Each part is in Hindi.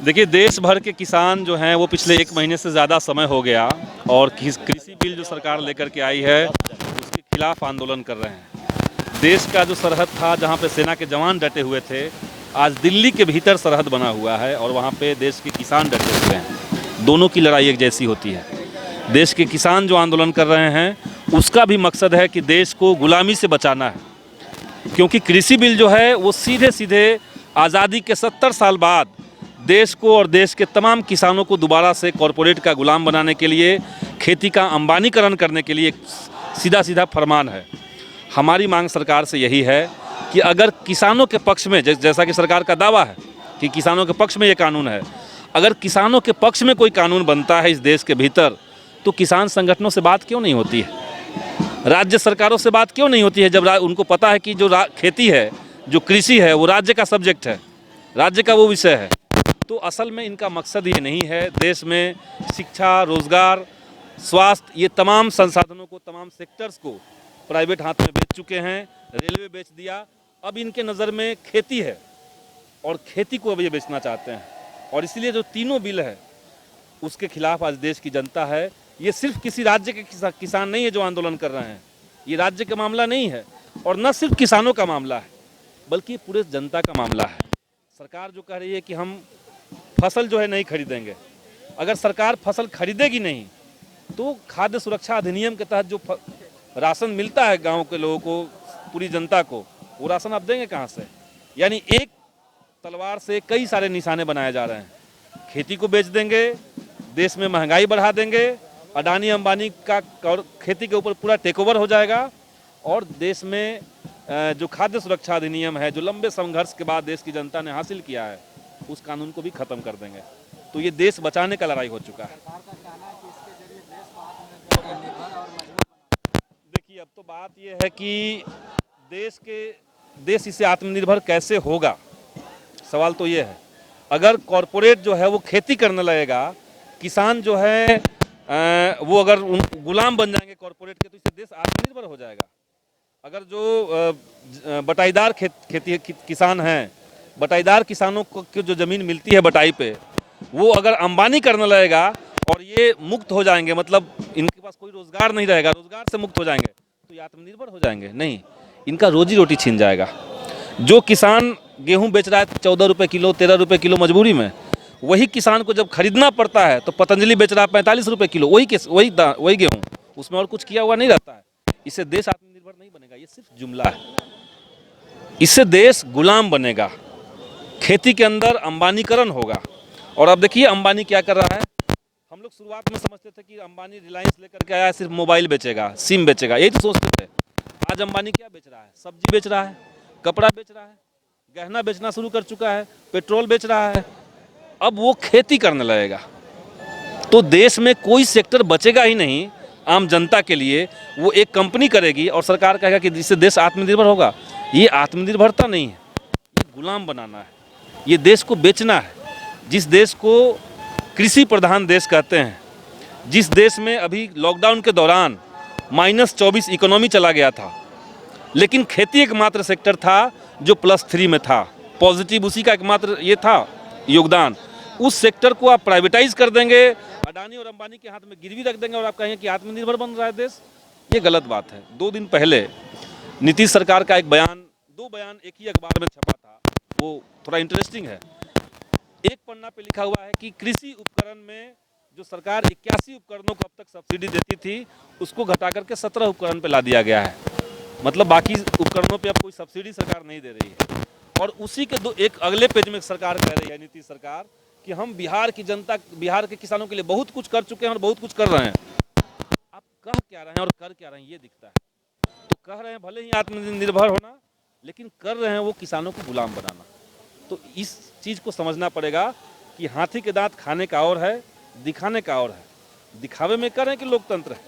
देखिए, देश भर के किसान जो हैं वो पिछले 1 महीने से ज़्यादा समय हो गया और कृषि बिल जो सरकार लेकर के आई है उसके खिलाफ आंदोलन कर रहे हैं। देश का जो सरहद था जहां पे सेना के जवान डटे हुए थे, आज दिल्ली के भीतर सरहद बना हुआ है और वहां पे देश के किसान डटे हुए हैं। दोनों की लड़ाई एक जैसी होती है। देश के किसान जो आंदोलन कर रहे हैं उसका भी मकसद है कि देश को गुलामी से बचाना है, क्योंकि कृषि बिल जो है वो सीधे सीधे आज़ादी के 70 साल बाद देश को और देश के तमाम किसानों को दोबारा से कॉरपोरेट का गुलाम बनाने के लिए, खेती का अंबानीकरण करने के लिए एक सीधा सीधा फरमान है। हमारी मांग सरकार से यही है कि अगर किसानों के पक्ष में, जैसा कि सरकार का दावा है कि किसानों के पक्ष में ये कानून है, अगर किसानों के पक्ष में कोई कानून बनता है इस देश के भीतर, तो किसान संगठनों से बात क्यों नहीं होती है? राज्य सरकारों से बात क्यों नहीं होती है जब उनको पता है कि जो खेती है, जो कृषि है, वो राज्य का सब्जेक्ट है, राज्य का वो विषय है। तो असल में इनका मकसद ये नहीं है। देश में शिक्षा, रोजगार, स्वास्थ्य, ये तमाम संसाधनों को, तमाम सेक्टर्स को प्राइवेट हाथ में बेच चुके हैं। रेलवे बेच दिया, अब इनके नज़र में खेती है और खेती को अब ये बेचना चाहते हैं। और इसलिए जो तीनों बिल है उसके खिलाफ आज देश की जनता है। ये सिर्फ किसी राज्य के किसान नहीं है जो आंदोलन कर रहे हैं, ये राज्य का मामला नहीं है और न सिर्फ किसानों का मामला है, बल्कि पूरे जनता का मामला है। सरकार जो कह रही है कि हम फसल जो है नहीं खरीदेंगे, अगर सरकार फसल खरीदेगी नहीं तो खाद्य सुरक्षा अधिनियम के तहत जो राशन मिलता है गांव के लोगों को, पूरी जनता को, वो राशन आप देंगे कहां से? यानी एक तलवार से कई सारे निशाने बनाए जा रहे हैं। खेती को बेच देंगे, देश में महंगाई बढ़ा देंगे, अडानी अंबानी का खेती के ऊपर पूरा टेक ओवर हो जाएगा और देश में जो खाद्य सुरक्षा अधिनियम है, जो लंबे संघर्ष के बाद देश की जनता ने हासिल किया है, उस कानून को भी खत्म कर देंगे। तो ये देश बचाने का लड़ाई हो चुका है। देखिए, अब तो बात ये है कि देश इसे आत्मनिर्भर कैसे होगा, सवाल तो ये है। अगर कॉरपोरेट जो है वो खेती करने लगेगा, किसान जो है वो अगर गुलाम बन जाएंगे कॉरपोरेट के, तो इससे देश आत्मनिर्भर हो जाएगा। अगर जो बटाईदार किसान हैं, बटाईदार किसानों को जो ज़मीन मिलती है बटाई पे, वो अगर अंबानी करने लगेगा और ये मुक्त हो जाएंगे, मतलब इनके पास कोई रोज़गार नहीं रहेगा, रोज़गार से मुक्त हो जाएंगे, तो ये आत्मनिर्भर हो जाएंगे? नहीं, इनका रोजी रोटी छीन जाएगा। जो किसान गेहूं बेच रहा है 14 रुपये किलो, 13 रुपये किलो मजबूरी में, वही किसान को जब खरीदना पड़ता है तो पतंजलि बेच रहा है 45 रुपये किलो, वही गेहूँ, उसमें और कुछ किया हुआ नहीं रहता है। इससे देश आत्मनिर्भर नहीं बनेगा, ये सिर्फ जुमला है। इससे देश गुलाम बनेगा, खेती के अंदर अंबानीकरण होगा। और अब देखिए अंबानी क्या कर रहा है। हम लोग शुरुआत में समझते थे कि अंबानी रिलायंस लेकर के आया, सिर्फ मोबाइल बेचेगा, सिम बेचेगा, यही तो सोचते थे। आज अंबानी क्या बेच रहा है? सब्जी बेच रहा है, कपड़ा बेच रहा है, गहना बेचना शुरू कर चुका है, पेट्रोल बेच रहा है, अब वो खेती करने लगेगा। तो देश में कोई सेक्टर बचेगा ही नहीं आम जनता के लिए। वो एक कंपनी करेगी और सरकार कहेगा कि जिससे देश आत्मनिर्भर होगा। ये आत्मनिर्भरता नहीं है, ये गुलाम बनाना है, ये देश को बेचना है। जिस देश को कृषि प्रधान देश कहते हैं, जिस देश में अभी लॉकडाउन के दौरान -24 इकोनॉमी चला गया था, लेकिन खेती एकमात्र सेक्टर था जो +3 में था, पॉजिटिव, उसी का एकमात्र ये था योगदान। उस सेक्टर को आप प्राइवेटाइज कर देंगे, अडानी और अंबानी के हाथ में गिरवी रख देंगे और आप कहेंगे कि आत्मनिर्भर बन रहा है देश। ये गलत बात है। 2 दिन पहले नीतीश सरकार का दो बयान एक ही अखबार में छपा था, वो थोड़ा इंटरेस्टिंग है। एक पन्ना पे लिखा हुआ है कि कृषि उपकरण में जो सरकार 81 उपकरणों को अब तक सब्सिडी देती थी, उसको घटा करके 17 उपकरण पे ला दिया गया है। मतलब बाकी उपकरणों पे अब कोई सब्सिडी सरकार नहीं दे रही है। और उसी के एक अगले पेज में सरकार कह रही है, नीतीश सरकार, कि हम बिहार की जनता, बिहार के किसानों के लिए बहुत कुछ कर चुके हैं और बहुत कुछ कर रहे हैं। आप कह क्या रहे हैं और कर क्या रहे हैं, ये दिखता है। तो कह रहे हैं भले ही आत्मनिर्भर होना, लेकिन कर रहे हैं वो किसानों को गुलाम बनाना। तो इस चीज़ को समझना पड़ेगा कि हाथी के दांत खाने का और है, दिखाने का और है। दिखावे में कह रहे हैं कि लोकतंत्र है,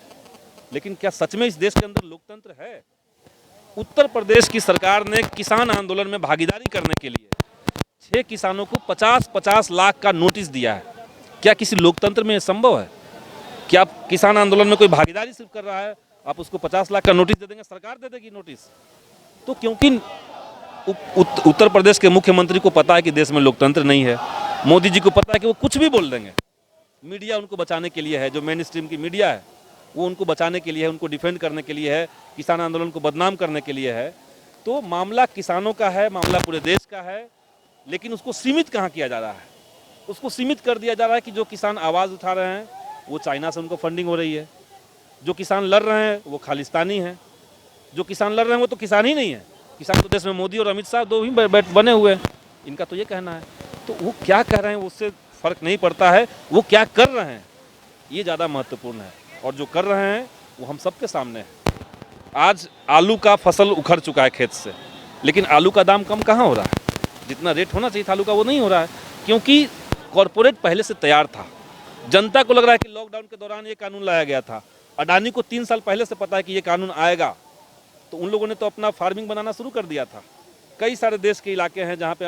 लेकिन क्या सच में इस देश के अंदर लोकतंत्र है? उत्तर प्रदेश की सरकार ने किसान आंदोलन में भागीदारी करने के लिए 6 किसानों को 50-50 लाख का नोटिस दिया है। क्या किसी लोकतंत्र में संभव है कि आप किसान आंदोलन में कोई भागीदारी सिर्फ कर रहा है, आप उसको 50 लाख का नोटिस दे देंगे, सरकार दे देगी नोटिस? तो क्योंकि उत्तर प्रदेश के मुख्यमंत्री को पता है कि देश में लोकतंत्र नहीं है, मोदी जी को पता है कि वो कुछ भी बोल देंगे, मीडिया उनको बचाने के लिए है, जो मेन स्ट्रीम की मीडिया है वो उनको बचाने के लिए है, उनको डिफेंड करने के लिए है, किसान आंदोलन को बदनाम करने के लिए है। तो मामला किसानों का है, मामला पूरे देश का है, लेकिन उसको सीमित कहाँ किया जा रहा है? उसको सीमित कर दिया जा रहा है कि जो किसान आवाज़ उठा रहे हैं वो चाइना से उनको फंडिंग हो रही है, जो किसान लड़ रहे हैं वो खालिस्तानी हैं, जो किसान लड़ रहे हैं वो तो किसान ही नहीं है। किसान तो देश में मोदी और अमित शाह दो ही बने हुए हैं, इनका तो ये कहना है। तो वो क्या कह रहे हैं उससे फ़र्क नहीं पड़ता है, वो क्या कर रहे हैं ये ज़्यादा महत्वपूर्ण है। और जो कर रहे हैं वो हम सबके सामने है। आज आलू का फसल उखड़ चुका है खेत से, लेकिन आलू का दाम कम कहाँ हो रहा है? जितना रेट होना चाहिए था आलू का वो नहीं हो रहा है, क्योंकि कॉरपोरेट पहले से तैयार था। जनता को लग रहा है कि लॉकडाउन के दौरान ये कानून लाया गया था। अडानी को 3 साल पहले से पता है कि ये कानून आएगा, तो उन लोगों ने तो अपना फार्मिंग बनाना शुरू कर दिया था। कई सारे देश के इलाके हैं जहाँ पे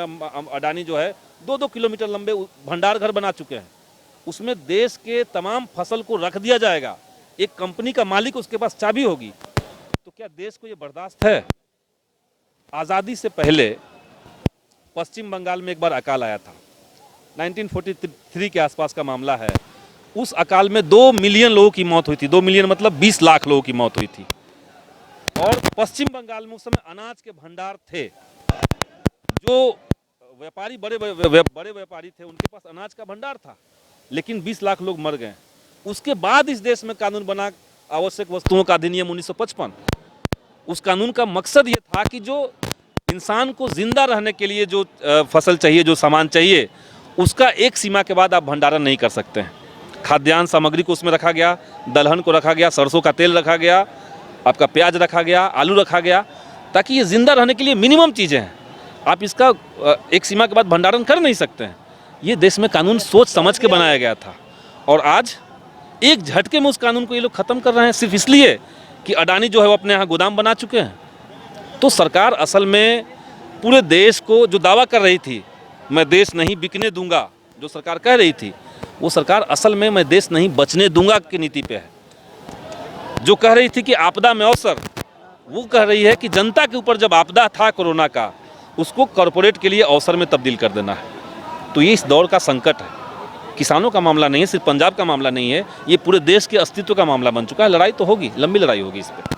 अडानी जो है 2-2 किलोमीटर लंबे भंडार घर बना चुके हैं। उसमें देश के तमाम फसल को रख दिया जाएगा, एक कंपनी का मालिक उसके पास चाबी होगी। तो क्या देश को ये बर्दाश्त है? आज़ादी से पहले पश्चिम बंगाल में एक बार अकाल आया था, 1943 के आसपास का मामला है। उस अकाल में 2 मिलियन लोगों की मौत हुई थी। 2 मिलियन मतलब 20 लाख लोगों की मौत हुई थी। और पश्चिम बंगाल में उस समय अनाज के भंडार थे। जो व्यापारी बड़े व्यापारी थे उनके पास अनाज का भंडार था, लेकिन 20 लाख लोग मर गए। उसके बाद इस देश में कानून बना, आवश्यक वस्तुओं का अधिनियम 1955। उस कानून का मकसद ये था कि जो इंसान को जिंदा रहने के लिए जो फसल चाहिए, जो सामान चाहिए, उसका एक सीमा के बाद आप भंडारण नहीं कर सकते हैं। खाद्यान्न सामग्री को उसमें रखा गया, दलहन को रखा गया, सरसों का तेल रखा गया, आपका प्याज रखा गया, आलू रखा गया, ताकि ये जिंदा रहने के लिए मिनिमम चीज़ें हैं। आप इसका एक सीमा के बाद भंडारण कर नहीं सकते हैं। ये देश में कानून सोच समझ के बनाया गया था, और आज एक झटके में उस कानून को ये लोग ख़त्म कर रहे हैं, सिर्फ इसलिए कि अडानी जो है वो अपने यहाँ गोदाम बना चुके हैं। तो सरकार असल में पूरे देश को जो दावा कर रही थी, मैं देश नहीं बिकने दूंगा, जो सरकार कह रही थी, वो सरकार असल में मैं देश नहीं बचने दूंगा की नीति पे है। जो कह रही थी कि आपदा में अवसर, वो कह रही है कि जनता के ऊपर जब आपदा था कोरोना का, उसको कॉरपोरेट के लिए अवसर में तब्दील कर देना है। तो ये इस दौर का संकट है। किसानों का मामला नहीं है, सिर्फ पंजाब का मामला नहीं है, ये पूरे देश के अस्तित्व का मामला बन चुका है। लड़ाई तो होगी, लंबी लड़ाई होगी इस पर।